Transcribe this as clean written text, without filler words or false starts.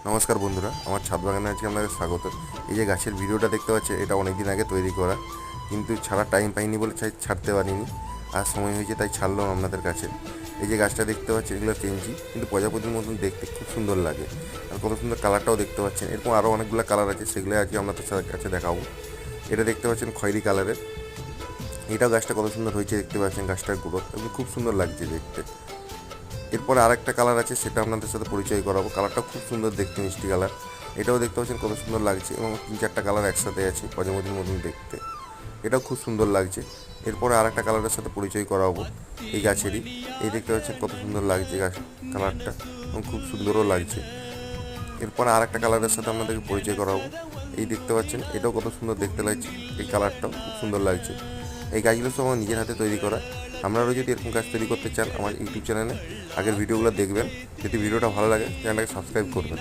নমস্কার বন্ধুরা, আমার ছাদ বাগানে আজকে আপনাদের স্বাগত। এই যে গাছের ভিডিওটা দেখতে পাচ্ছেন, এটা অনেক দিন আগে তৈরি করা, কিন্তু ছাড়ার টাইম পাইনি বলে ছাড়তে পারিনি। আর সময় হয়েছে তাই ছাড়লাম আপনাদের কাছে। এই যে গাছটা দেখতে পাচ্ছেন, এগুলো পেনজি, কিন্তু প্রজাপতির মতন দেখতে খুব সুন্দর লাগে। আর কত সুন্দর কালারটাও দেখতে পাচ্ছেন। এরকম আরও অনেকগুলো কালার আছে, সেগুলো আজকে আপনাদের কাছে দেখাবো। এটা দেখতে পাচ্ছেন খয়েরি কালারের। এটাও গাছটা কত সুন্দর হয়েছে দেখতে পাচ্ছেন, গাছটার গ্রোথ এবং খুব সুন্দর লাগছে দেখতে। এরপরে আরেকটা কালার আছে, সেটা আপনাদের সাথে পরিচয় করাবো। কালারটা খুব সুন্দর দেখতে, মিষ্টি কালার। এটাও দেখতে পাচ্ছেন কত সুন্দর লাগছে, এবং 3-4টা কালার একসাথে আছে প্রজাপতির মতন দেখতে। এটাও খুব সুন্দর লাগছে। এরপরে আরেকটা কালারের সাথে পরিচয় করাবো এই গাছেরই। এই দেখতে পাচ্ছেন কত সুন্দর লাগছে গাছ কালারটা, এবং খুব সুন্দরও লাগছে। এরপরে আরেকটা কালারের সাথে আপনাদেরকে পরিচয় করাবো। এই দেখতে পাচ্ছেন, এটাও কত সুন্দর দেখতে লাগছে। এই কালারটাও খুব সুন্দর লাগছে। এই গাছগুলো সব আমার নিজের হাতে তৈরি করা। আপনারাও যদি এরকম গাছ তৈরি করতে চান, আমার ইউটিউব চ্যানেলে আগের ভিডিওগুলো দেখবেন। যদি ভিডিওটা ভালো লাগে, চ্যানেলটাকে সাবস্ক্রাইব করবেন।